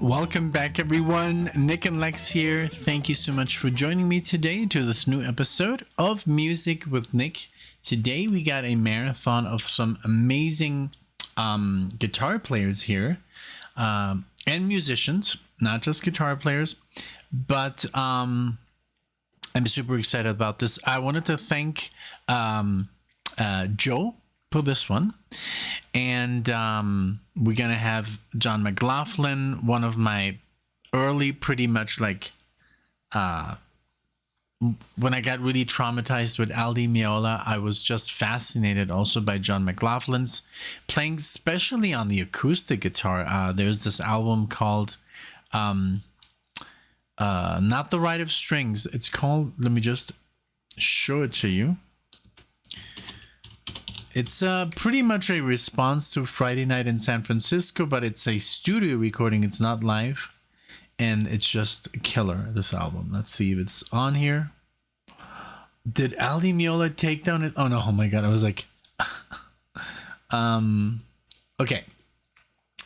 Welcome back, everyone. Nick and Lex here. Thank you so much for joining me today to this new episode of Music with Nick. Today we got a marathon of some amazing guitar players here and musicians, not just guitar players, but I'm super excited about this. I wanted to thank Joe for this one. And we're gonna have John McLaughlin, one of my early, pretty much like when I got really traumatized with Aldi Meola, I was just fascinated also by John McLaughlin's playing, especially on the acoustic guitar. There's this album called Not the Rite of Strings. It's called, let me just show it to you. It's pretty much a response to Friday Night in San Francisco, but it's a studio recording. It's not live. And it's just killer, this album. Let's see if it's on here. Did Aldi Meola take down it? Oh, no. Oh, my God. I was like... okay.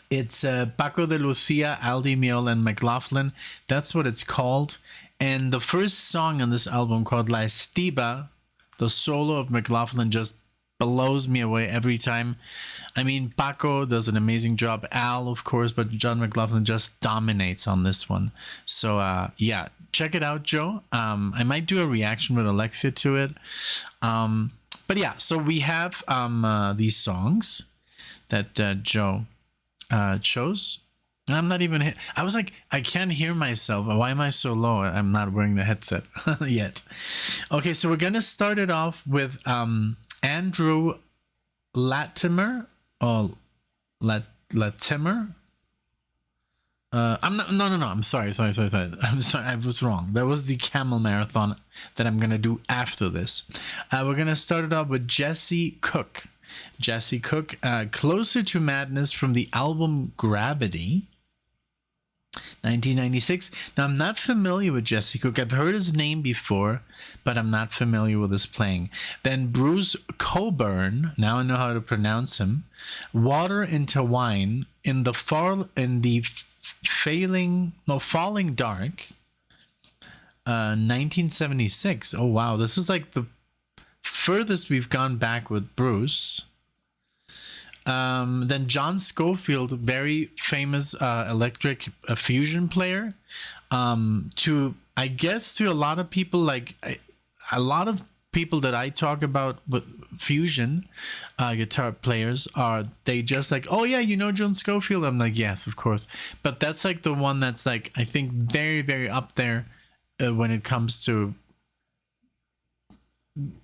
It's Paco de Lucia, Aldi Meola, and McLaughlin. That's what it's called. And the first song on this album called La Estiba, the solo of McLaughlin just blows me away every time. I mean, Paco does an amazing job, Al, of course, but John McLaughlin just dominates on this one. So, yeah, check it out, Joe. I might do a reaction with Alexia to it. But yeah, so we have these songs that Joe chose. I'm not even... I was like, I can't hear myself. Why am I so low? I'm not wearing the headset yet. Okay, so we're going to start it off with... Andrew Latimer or Latimer. I'm not. No. I'm sorry. I'm sorry. I was wrong. That was the Camel Marathon that I'm gonna do after this. We're gonna start it off with Jesse Cook. Jesse Cook, Closer to Madness from the album Gravity. 1996. Now, I'm not familiar with Jesse Cook. I've heard his name before, but I'm not familiar with his playing. Then Bruce Cockburn. Now I know how to pronounce him. Water into Wine in the Falling Dark. 1976. Oh wow, this is like the furthest we've gone back with Bruce. Then John Scofield, very famous electric fusion player. To a lot of people, like a lot of people that I talk about with fusion guitar players they just like, oh yeah, you know John Scofield? I'm like, yes, of course. But that's like the one that's like, I think very, very up there when it comes to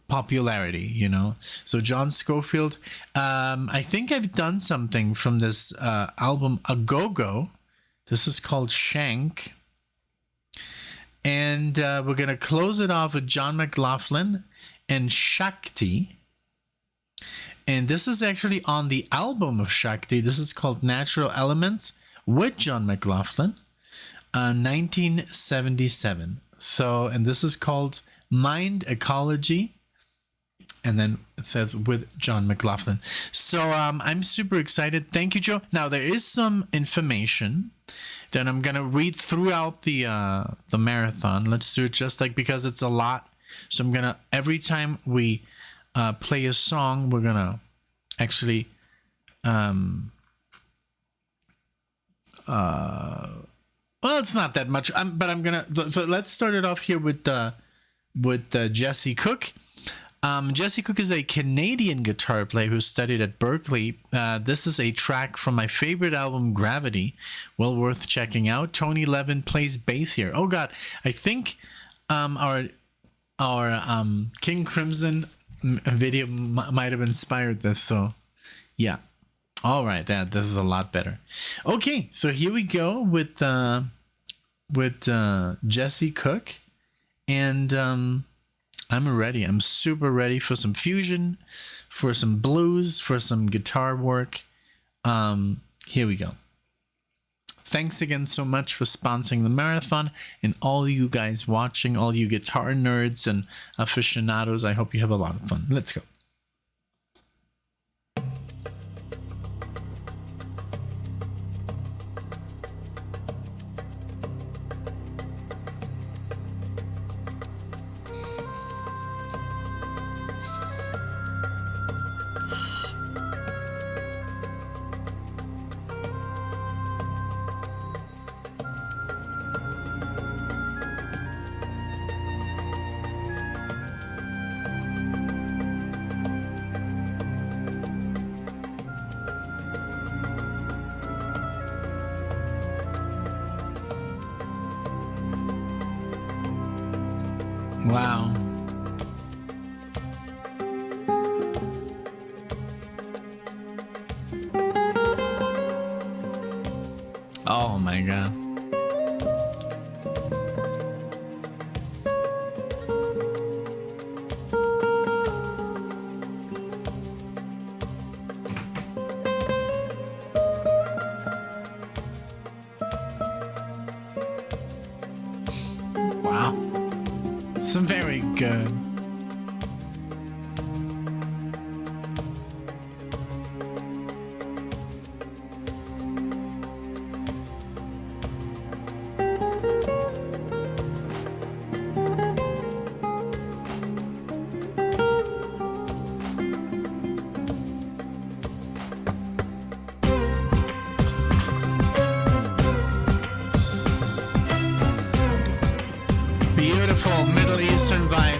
popularity, you know. So John Scofield, I think I've done something from this album A Go-Go. This is called Shank, and we're gonna close it off with John McLaughlin and Shakti, and this is actually on the album of Shakti. This is called Natural Elements with John McLaughlin, 1977. So, and this is called Mind Ecology, and then it says with John McLaughlin. So I'm super excited. Thank you, Joe. Now there is some information that I'm gonna read throughout the marathon. Let's do it just like, because it's a lot. So I'm gonna, every time we play a song, we're gonna actually well, it's not that much. But I'm gonna. So let's start it off here with Jesse Cook. Jesse Cook is a Canadian guitar player who studied at Berkeley. This is a track from my favorite album, Gravity. Well worth checking out. Tony Levin plays bass here. Oh God, I think our King Crimson video might have inspired this. So yeah. All right, this is a lot better. Okay, so here we go with Jesse Cook, and I'm ready. I'm super ready for some fusion, for some blues, for some guitar work. Here we go. Thanks again so much for sponsoring the marathon, and all you guys watching, all you guitar nerds and aficionados. I hope you have a lot of fun. Let's go. Wow. Oh my god. Wow. It's very good. Beautiful Middle Eastern vibe.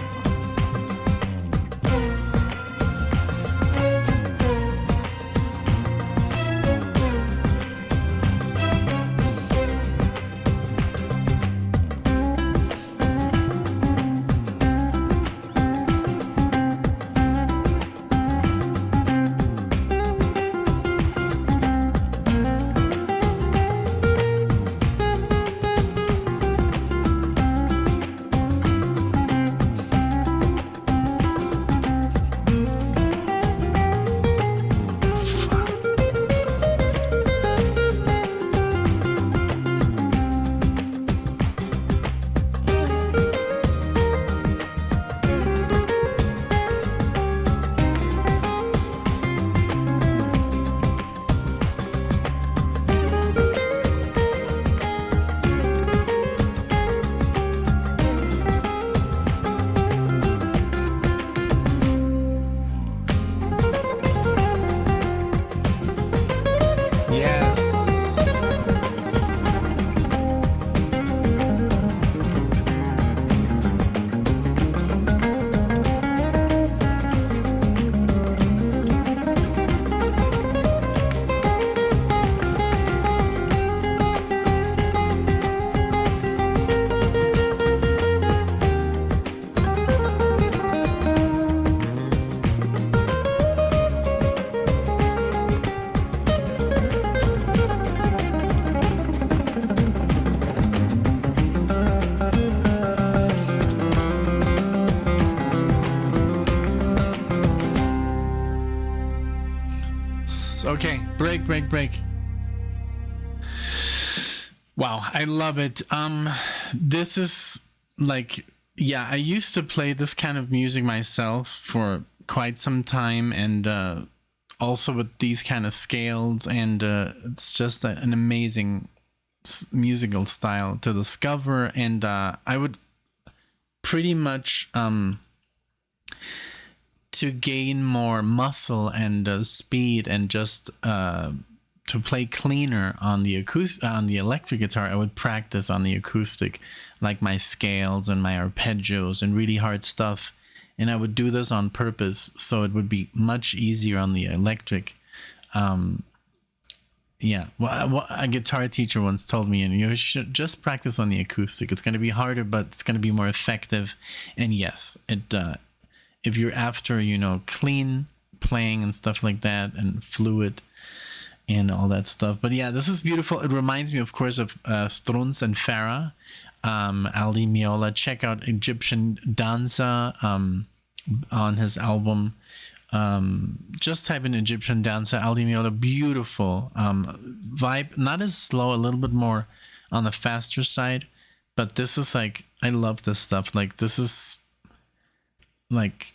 Yes. Okay, break. Wow, I love it. This is like, yeah, I used to play this kind of music myself for quite some time, and also with these kind of scales, and it's just an amazing musical style to discover, and I would pretty much to gain more muscle and speed, and just to play cleaner on the electric guitar, I would practice on the acoustic, like my scales and my arpeggios and really hard stuff, and I would do this on purpose so it would be much easier on the electric. Yeah, well, a guitar teacher once told me, and you should just practice on the acoustic. It's going to be harder, but it's going to be more effective. And yes, it if you're after, clean playing and stuff like that, and fluid and all that stuff. But yeah, this is beautiful. It reminds me, of course, of Strunz and Farah, Aldi Meola. Check out Egyptian Danza on his album. Just type in Egyptian Dancer, Aldi Meola. Beautiful vibe, not as slow, a little bit more on the faster side, but this is like, I love this stuff. Like, this is like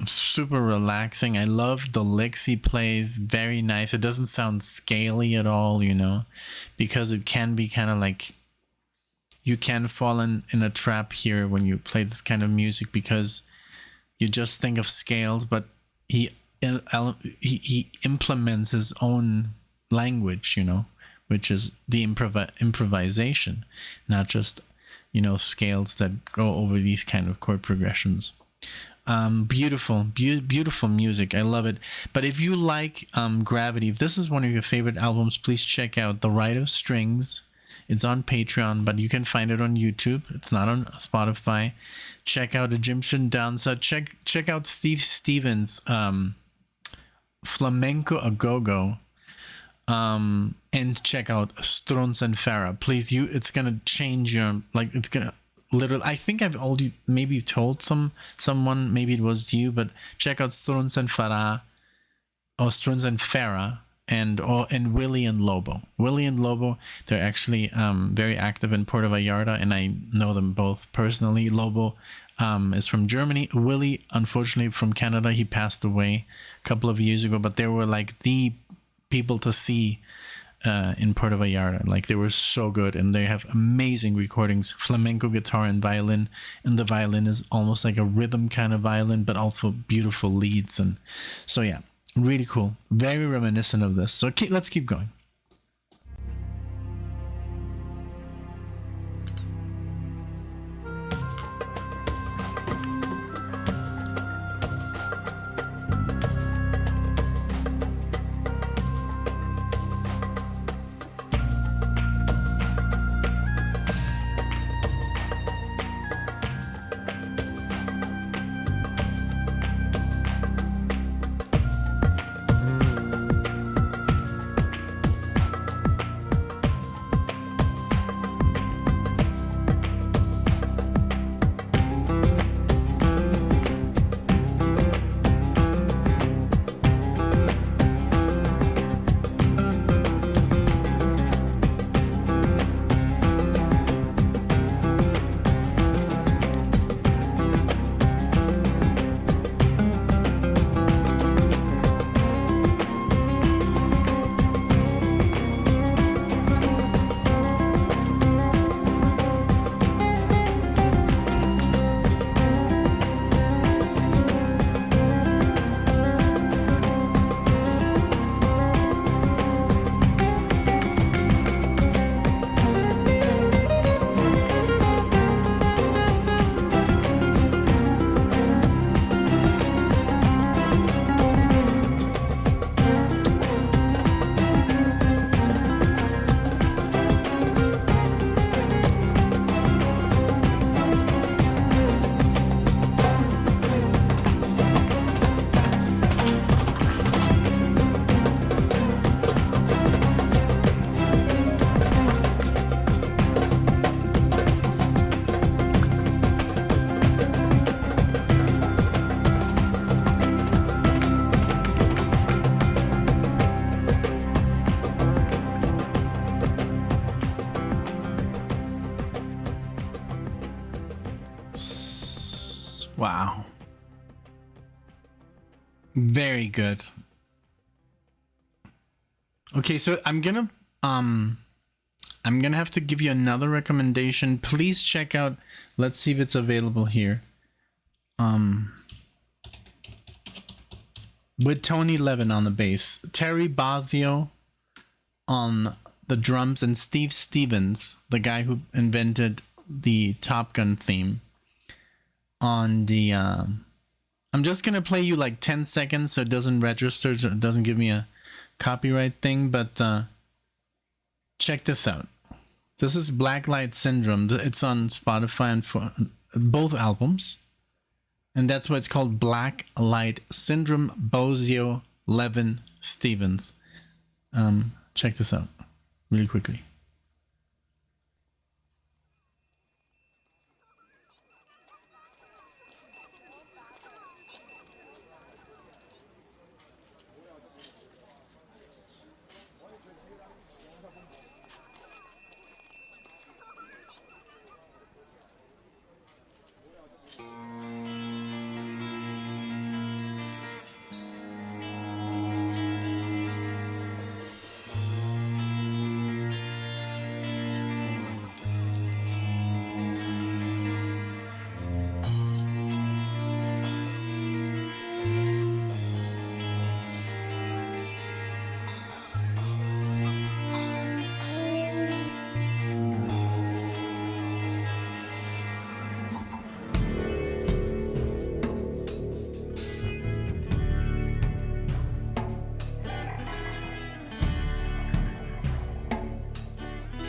super relaxing. I love the licks he plays, very nice. It doesn't sound scaly at all, because it can be kind of like, you can fall in a trap here when you play this kind of music, because you just think of scales, but he implements his own language, which is the improvisation, not just, scales that go over these kind of chord progressions. Beautiful music. I love it. But if you like Gravity, if this is one of your favorite albums, please check out The Rite of Strings. It's on Patreon, but you can find it on YouTube. It's not on Spotify. Check out Egyptian Dancer. Check out Steve Stevens, Flamenco A Go-Go. And check out Strunz and Farah. Please, it's gonna change your, like, it's gonna literally, I think I've already maybe told someone, maybe it was you, but check out Strunz and Farah, or Strunz and Farah, and Willie and Lobo. Willie and Lobo, they're actually very active in Puerto Vallarta, and I know them both personally. Lobo is from Germany. Willie, unfortunately, from Canada. He passed away a couple of years ago, but they were like the people to see in Puerto Vallarta. Like, they were so good, and they have amazing recordings, flamenco guitar and violin, and the violin is almost like a rhythm kind of violin, but also beautiful leads. And so yeah, really cool, very reminiscent of this. So let's keep going. Wow. Very good. Okay, so I'm gonna have to give you another recommendation. Please check out, let's see if it's available here. With Tony Levin on the bass, Terry Bozzio on the drums, and Steve Stevens, the guy who invented the Top Gun theme, on the I'm just gonna play you like 10 seconds so it doesn't register, so it doesn't give me a copyright thing, but check this out. This is Blacklight Syndrome. It's on Spotify and for both albums, and that's why it's called Black Light Syndrome. Bozzio, Levin, Stevens. Check this out really quickly.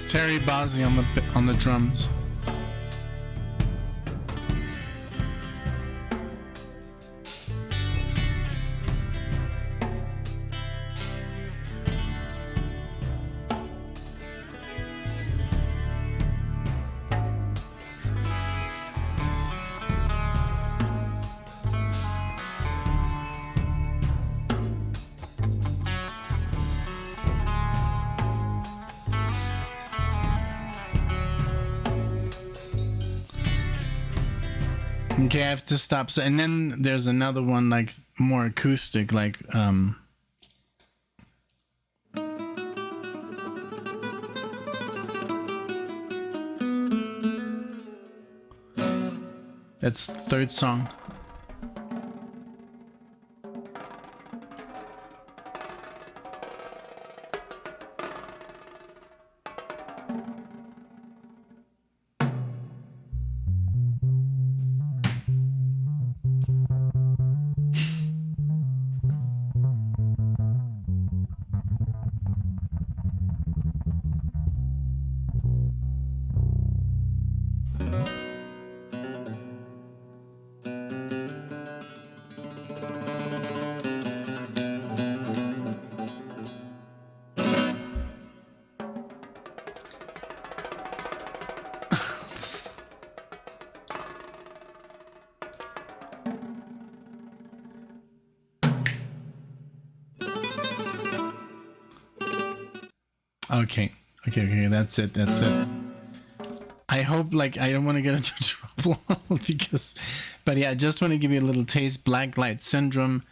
Terry Bozzey on the drums. Okay, I have to stop. So, and then there's another one, like more acoustic, like that's the third song. Okay, that's it. I hope, like, I don't want to get into trouble because, but yeah, I just want to give you a little taste. Black Light Syndrome,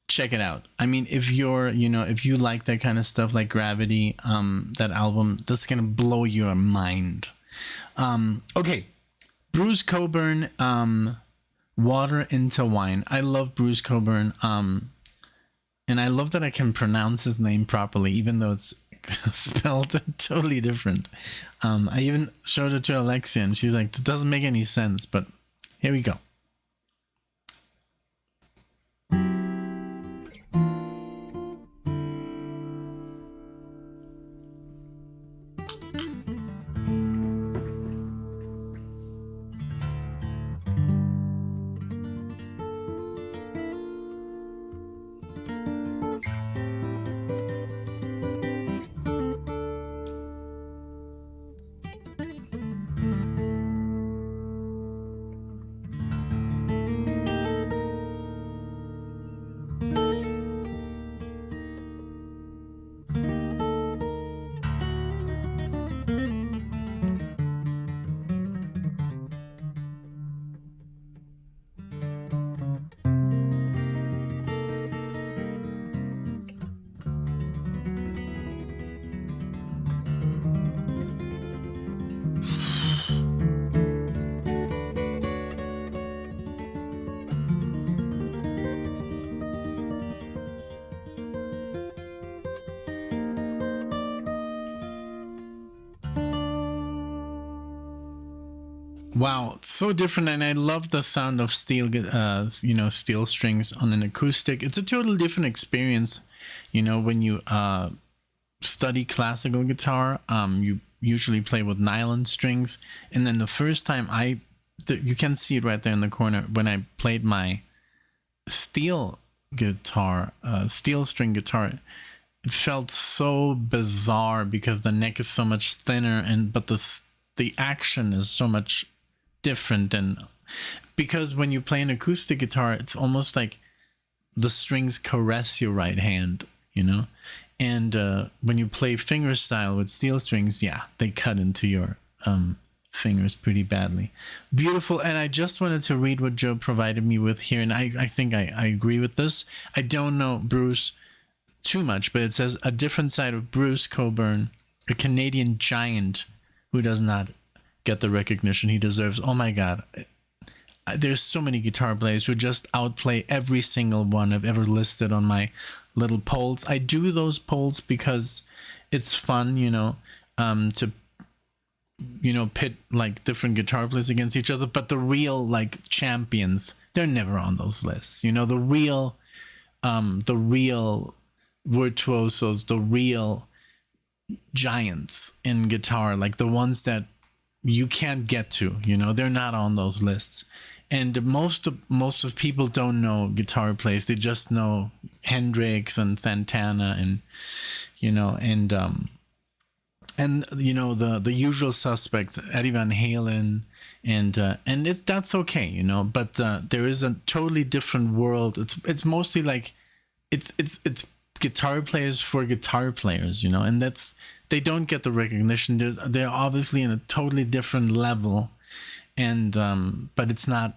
check it out. I mean, if you're, if you like that kind of stuff, like Gravity, that album, that's gonna blow your mind. Okay, Bruce Cockburn, Water into Wine. I love Bruce Cockburn, and I love that I can pronounce his name properly, even though it's spelled totally different. I even showed it to Alexia and she's like, that doesn't make any sense, but here we go. Wow, so different, and I love the sound of steel, steel strings on an acoustic. It's a totally different experience, when you study classical guitar. You usually play with nylon strings, and then the first time you can see it right there in the corner, when I played my steel guitar, steel string guitar, it felt so bizarre because the neck is so much thinner, but the action is so much different. And because when you play an acoustic guitar, it's almost like the strings caress your right hand, and when you play fingerstyle with steel strings, yeah, they cut into your fingers pretty badly. Beautiful. And I just wanted to read what Joe provided me with here, and I think I agree with this. I don't know Bruce too much, but it says a different side of Bruce Cockburn, a Canadian giant who does not get the recognition he deserves. Oh my god, there's so many guitar players who just outplay every single one I've ever listed on my little polls. I do those polls because it's fun, to pit like different guitar players against each other, but the real like champions, they're never on those lists. The real virtuosos, the real giants in guitar, like the ones that you can't get to, you know, they're not on those lists. And most of people don't know guitar players. They just know Hendrix and Santana and, you know, and you know, the usual suspects, Eddie Van Halen, and that's okay, you know. But there is a totally different world. It's mostly like it's guitar players for guitar players, you know, and that's, they don't get the recognition. They're obviously in a totally different level, and but it's not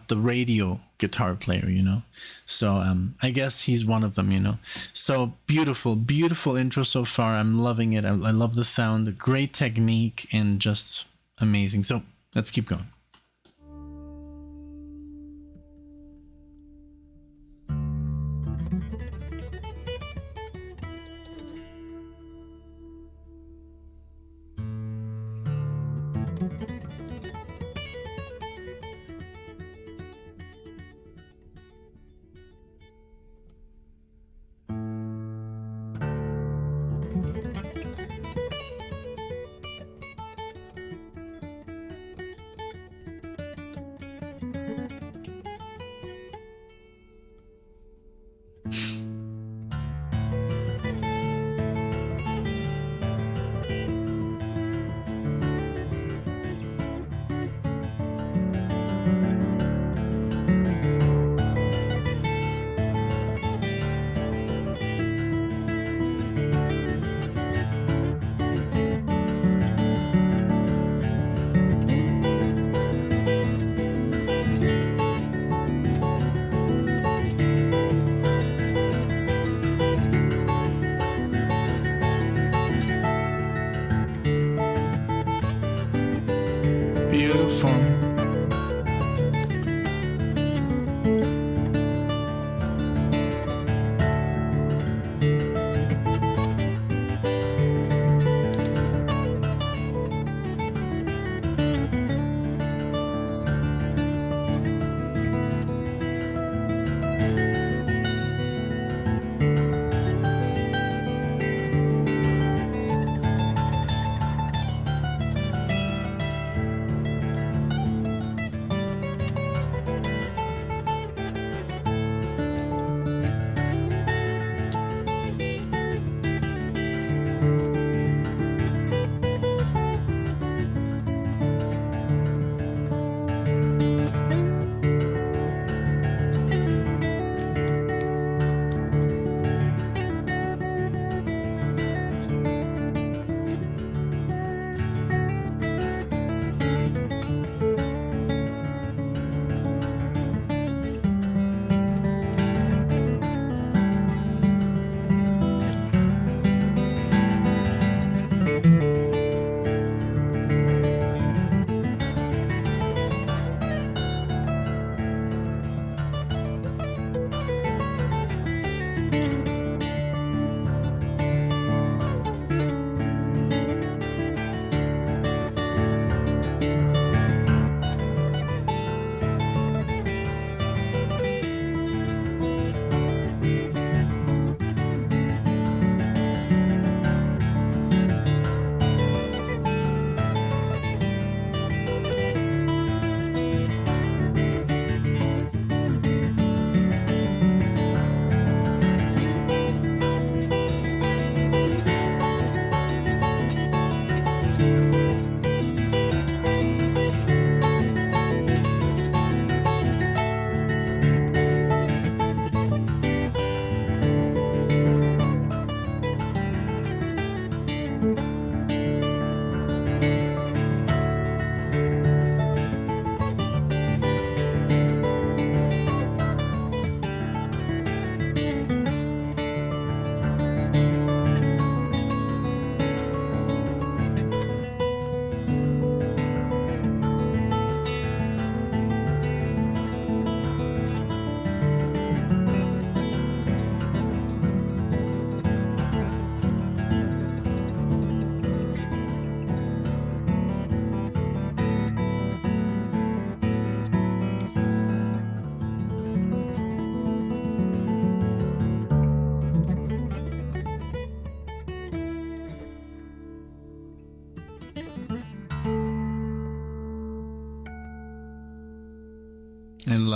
the radio guitar player, you know. So I guess he's one of them, you know. So beautiful intro so far. I'm loving it. I love the sound, great technique, and just amazing. So let's keep going.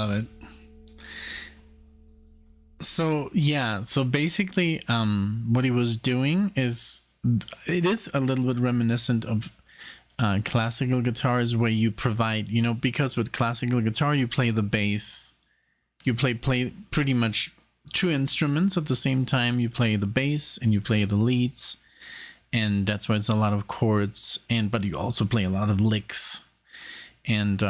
love it. So yeah, so basically, what he was doing is, it is a little bit reminiscent of classical guitars, where you provide, because with classical guitar you play the bass, you play pretty much two instruments at the same time. You play the bass and you play the leads, and that's why it's a lot of chords, but you also play a lot of licks. And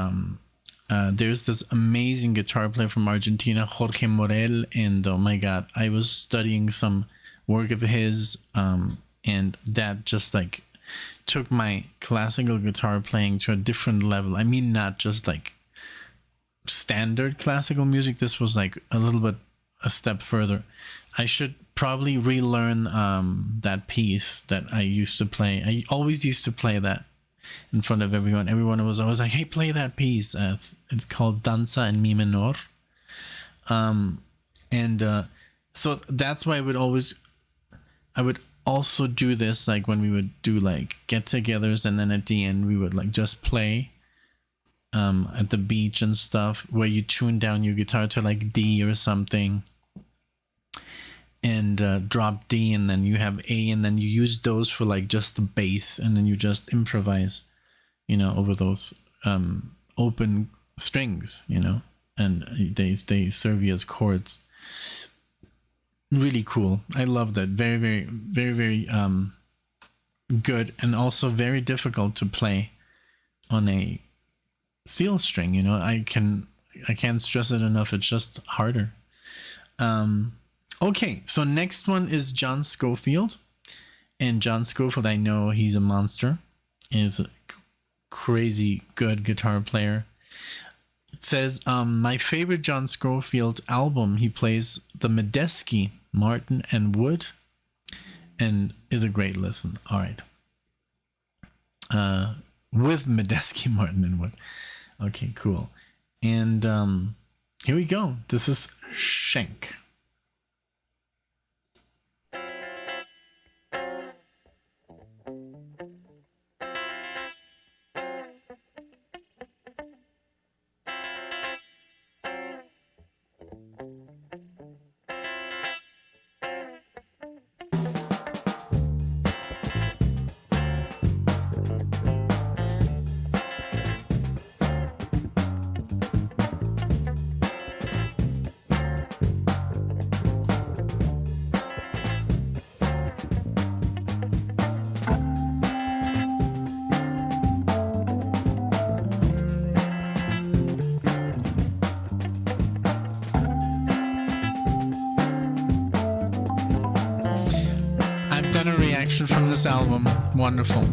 there's this amazing guitar player from Argentina, Jorge Morel, and oh my god, I was studying some work of his, and that just like took my classical guitar playing to a different level. I mean, not just like standard classical music. This was like a little bit a step further. I should probably relearn that piece that I used to play. I always used to play that in front of everyone. Everyone was always like, hey, play that piece. It's called Danza in Mi Menor. So that's why I would also do this, like when we would do like get-togethers, and then at the end we would like just play at the beach and stuff, where you tune down your guitar to like D or something, and drop D, and then you have A, and then you use those for like just the bass, and then you just improvise, over those open strings, and they serve you as chords. Really cool. I love that. Very, very, very, very good, and also very difficult to play on a seal string. I can't stress it enough. It's just harder. Okay, so next one is John Scofield. And John Scofield, I know he's a monster. He's a crazy good guitar player. It says, my favorite John Scofield album, he plays the Medeski, Martin and Wood, and is a great listen. All right. With Medeski, Martin and Wood. Okay, cool. And here we go. This is Schenk. From this album. Wonderful.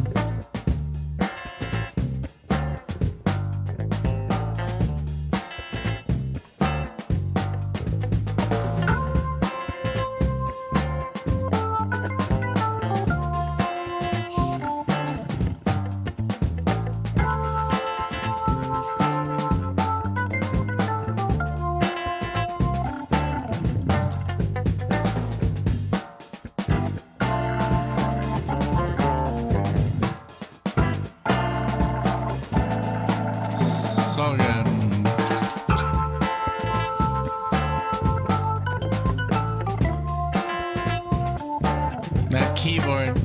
That keyboard.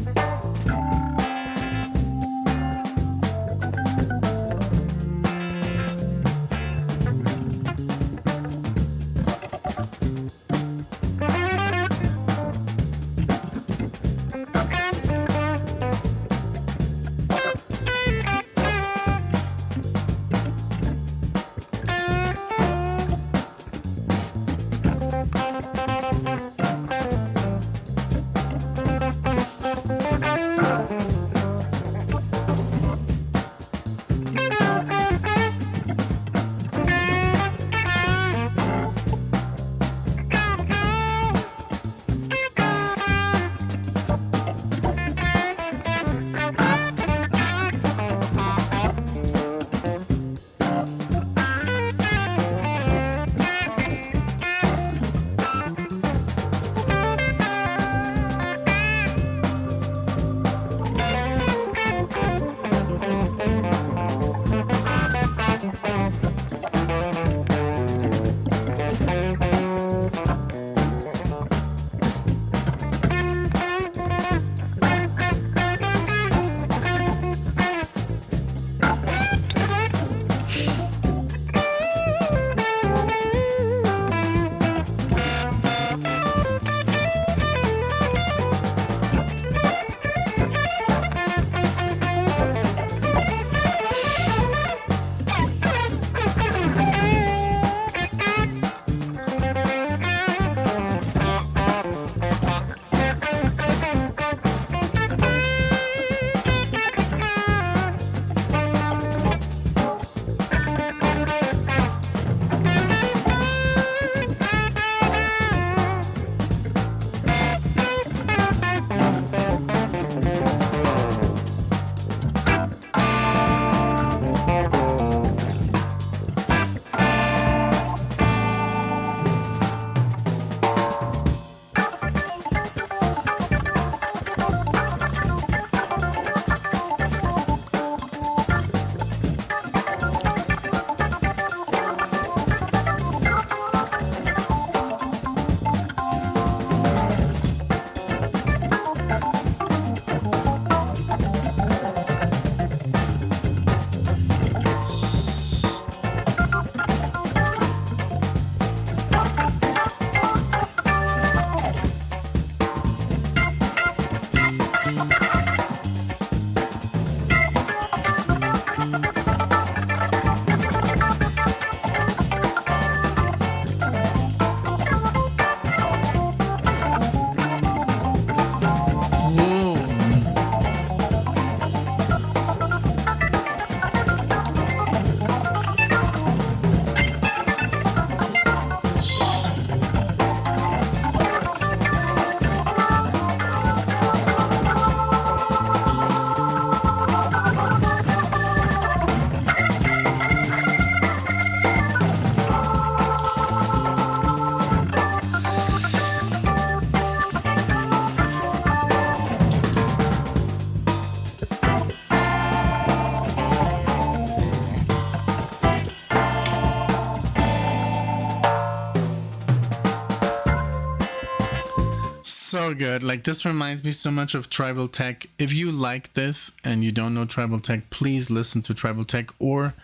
So good. Like, this reminds me so much of Tribal Tech. If you like this and you don't know Tribal Tech, please listen to Tribal Tech or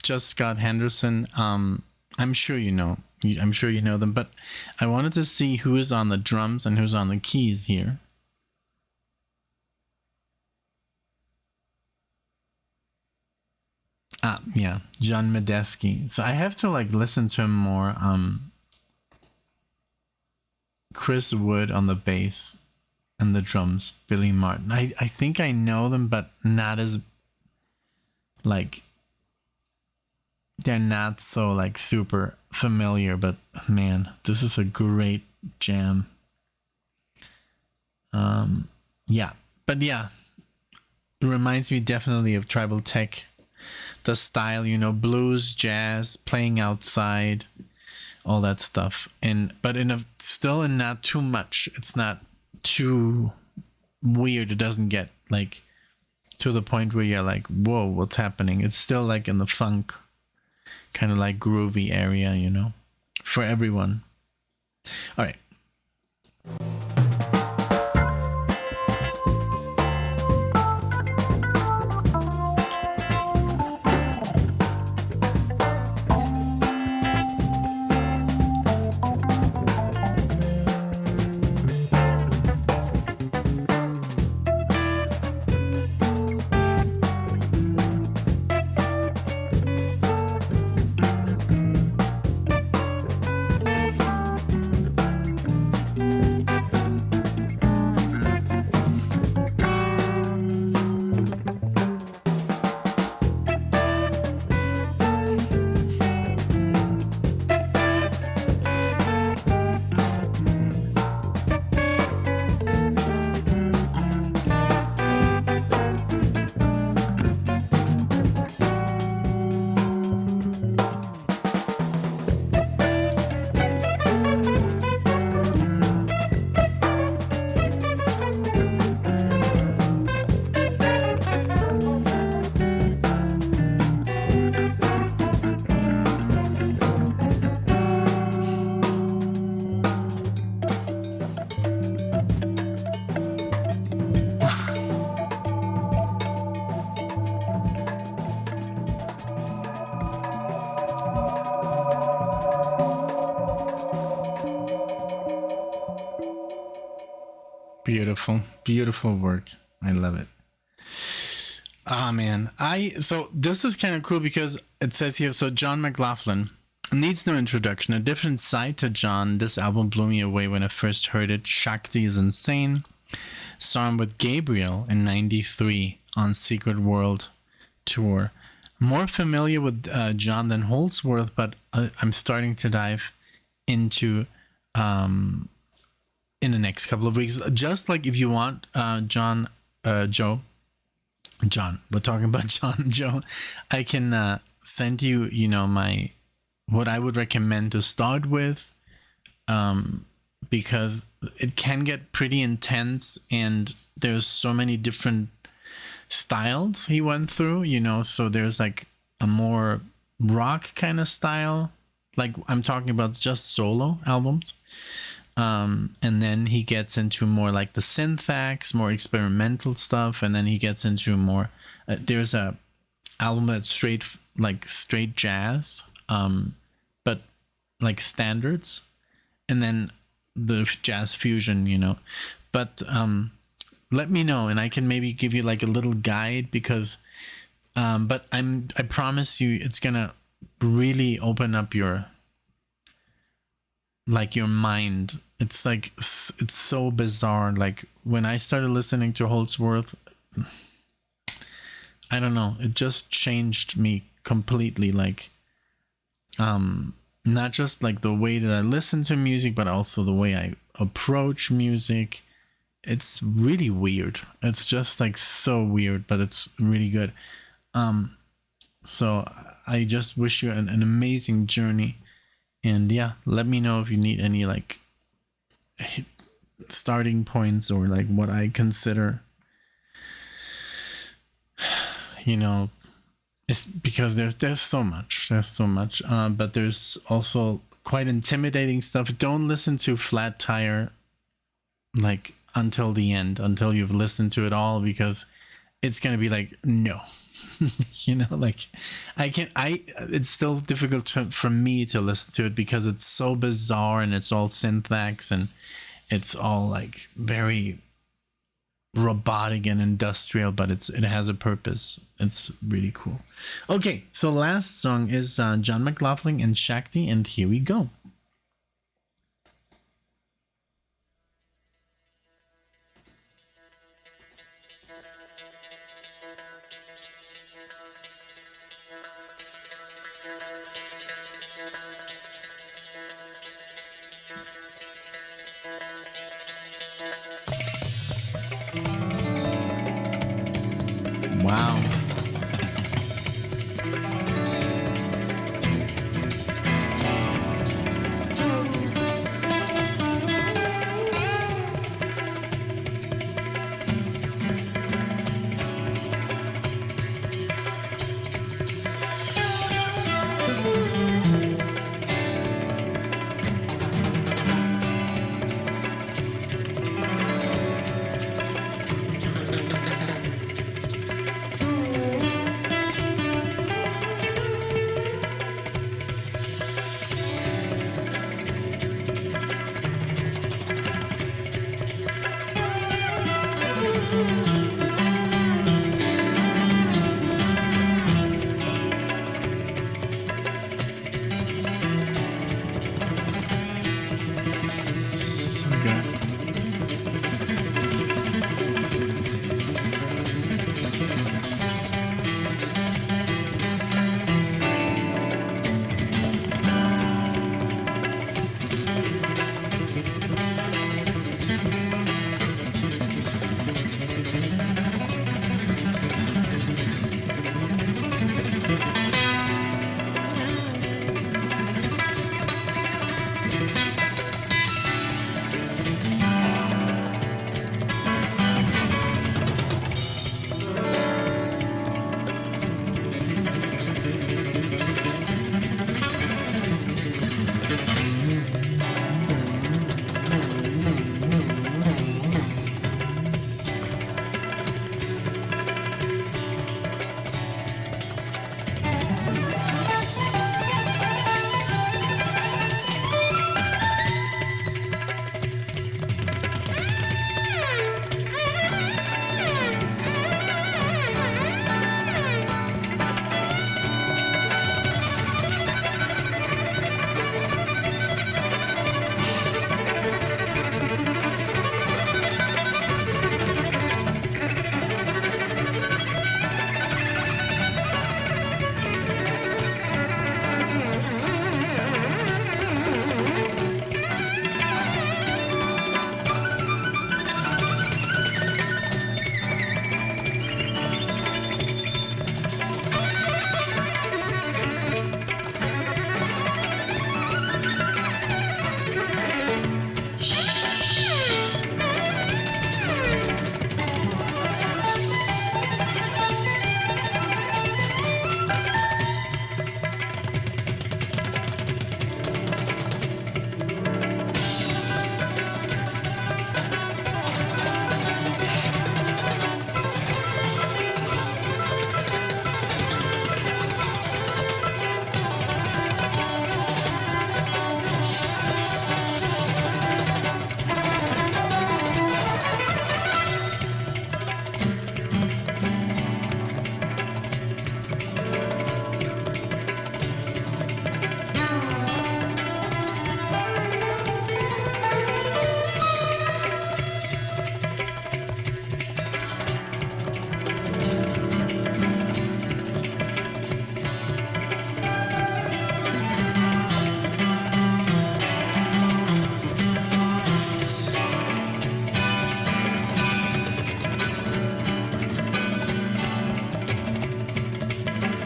just Scott Henderson. I'm sure you know. I'm sure you know them, but I wanted to see who is on the drums and who's on the keys here. Yeah, John Medeski. So I have to like listen to him more. Chris Wood on the bass and the drums, Billy Martin. I think I know them, but not as like, they're not so like super familiar, but man, this is a great jam. Yeah, but yeah, it reminds me definitely of Tribal Tech, the style, you know, blues, jazz, playing outside, all that stuff. And but in a still in not too much. It's not too weird. It doesn't get like to the point where you're like, whoa, what's happening? It's still like in the funk kind of like groovy area, you know, for everyone. All right. Beautiful, beautiful work. I love it. Ah, man. So this is kind of cool because it says here, so John McLaughlin needs no introduction. A different side to John. This album blew me away when I first heard it. Shakti is insane. Saw him with Gabriel in '93 on Secret World tour. More familiar with John than Holdsworth, but I'm starting to dive into in the next couple of weeks. Just like if you want John, we're talking about John and Joe, I can send you, you know, what I would recommend to start with, because it can get pretty intense and there's so many different styles he went through, you know. So there's like a more rock kind of style, like I'm talking about just solo albums. And then he gets into more like the syntax, more experimental stuff, and then he gets into more there's a album that's straight jazz, but like standards, and then the jazz fusion, you know. But let me know and I can maybe give you like a little guide, because but I promise you it's gonna really open up your mind. It's like, it's so bizarre. Like when I started listening to Holdsworth, I don't know, it just changed me completely. Like not just like the way that I listen to music, but also the way I approach music. It's really weird. It's just like so weird, but it's really good. So I just wish you an amazing journey. And yeah, let me know if you need any like starting points or like what I consider, you know, it's because there's so much, but there's also quite intimidating stuff. Don't listen to Flat Tire like until the end, until you've listened to it all, because it's gonna be like, no. You know, like it's still difficult for me to listen to it because it's so bizarre and it's all syntax and it's all like very robotic and industrial, but it has a purpose. It's really cool. Okay, so last song is John McLaughlin and Shakti, and here we go. Wow.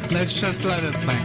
Let's just let it play.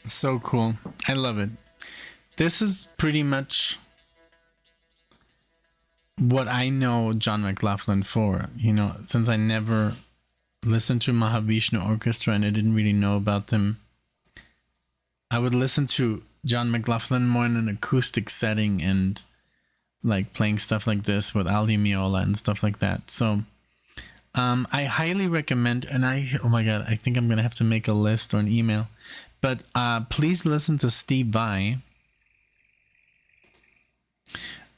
So cool. I love it. This is pretty much what I know John McLaughlin for, you know, since I never listened to Mahavishnu Orchestra and I didn't really know about them. I would listen to John McLaughlin more in an acoustic setting and like playing stuff like this with Aldi Meola and stuff like that. So I highly recommend, and oh my god, I think I'm gonna have to make a list or an email, but please listen to Steve Vai.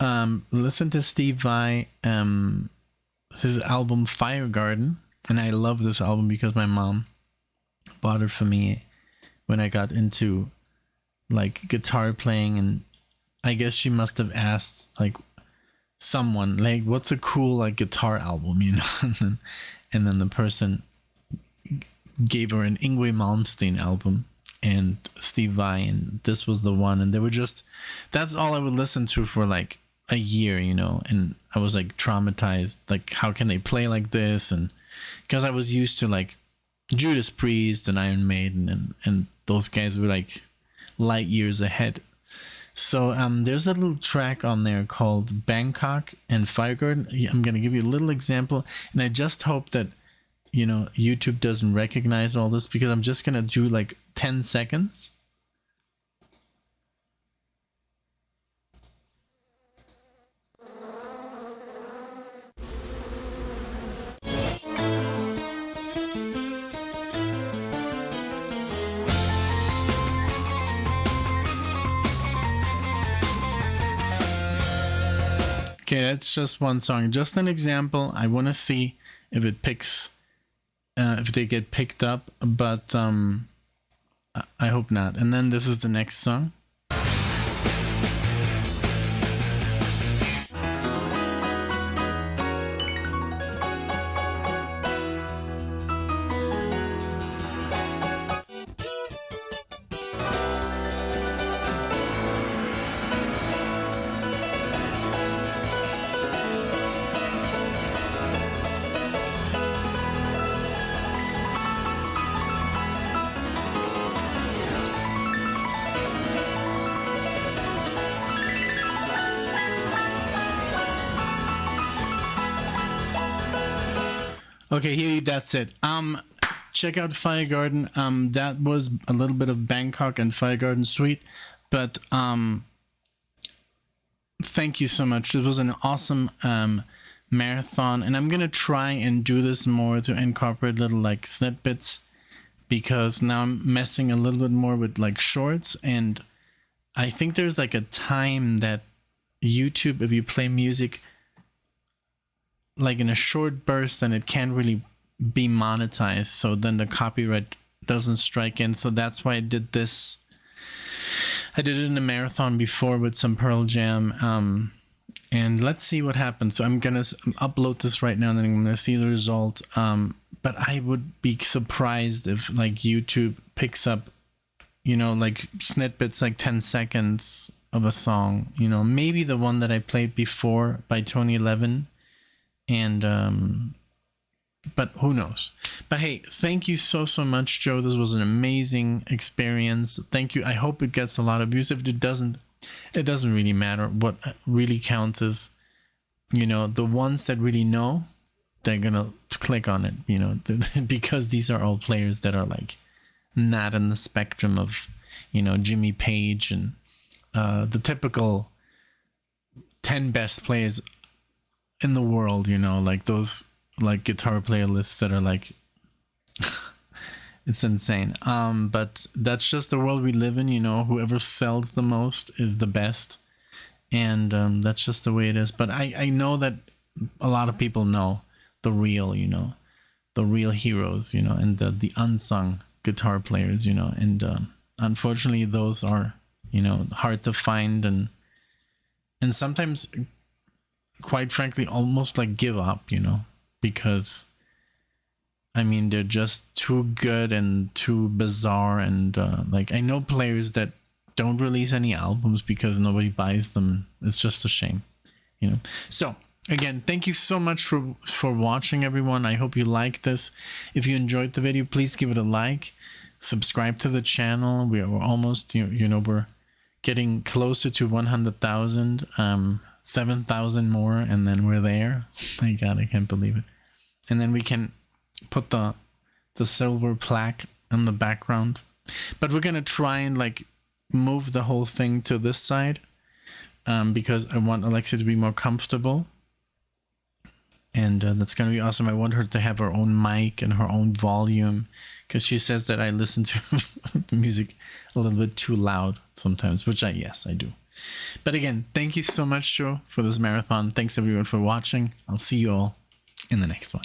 Listen to Steve Vai, his album Fire Garden, and I love this album because my mom bought it for me when I got into like guitar playing, and I guess she must have asked like someone like, what's a cool like guitar album, you know? and then the person gave her an Yngwie Malmsteen album and Steve Vai, and this was the one, and they were just, that's all I would listen to for like a year, you know, and I was like traumatized, like how can they play like this? And because I was used to like Judas Priest and Iron Maiden, and those guys were like light years ahead. So there's a little track on there called Bangkok and Fire Garden. I'm gonna give you a little example, and I just hope that, you know, YouTube doesn't recognize all this, because I'm just gonna do like 10 seconds. Okay, that's just one song, just an example. I want to see if it picks, if they get picked up, but I hope not. And then this is the next song. Okay, here, that's it. Check out Fire Garden. That was a little bit of Bangkok and Fire Garden Suite, but thank you so much. It was an awesome marathon, and I'm gonna try and do this more to incorporate little like snippets, because now I'm messing a little bit more with like shorts, and I think there's like a time that YouTube, if you play music like in a short burst, then it can't really be monetized, so then the copyright doesn't strike in. So that's why I did this. I did it in a marathon before with some Pearl Jam, and let's see what happens. So I'm gonna upload this right now, and then I'm gonna see the result. But I would be surprised if like YouTube picks up, you know, like snippets, like 10 seconds of a song, you know, maybe the one that I played before by Tony Levin. And but who knows. But hey, thank you so much, Joe. This was an amazing experience. Thank you. I hope it gets a lot of views. If it doesn't really matter. What really counts is, you know, the ones that really know, they're gonna click on it, you know, because these are all players that are like not in the spectrum of, you know, Jimmy Page and the typical 10 best players in the world, you know, like those like guitar player lists that are like it's insane. But that's just the world we live in, you know. Whoever sells the most is the best, and that's just the way it is. But I know that a lot of people know the real, you know, the real heroes, you know, and the unsung guitar players, you know, and unfortunately those are, you know, hard to find, and sometimes, quite frankly, almost like give up, you know, because I mean, they're just too good and too bizarre, and like I know players that don't release any albums because nobody buys them. It's just a shame, you know. So again, thank you so much for watching, everyone. I hope you liked this. If you enjoyed the video, please give it a like. subscribe to the channel. We're almost, we're getting closer to 100,000, 7,000 more, and then we're there. My God, I can't believe it. And then we can put the silver plaque in the background. But we're gonna try and like move the whole thing to this side, because I want Alexa to be more comfortable. And that's going to be awesome. I want her to have her own mic and her own volume, because she says that I listen to the music a little bit too loud sometimes, which yes, I do. But again, thank you so much, Joe, for this marathon. Thanks everyone for watching. I'll see you all in the next one.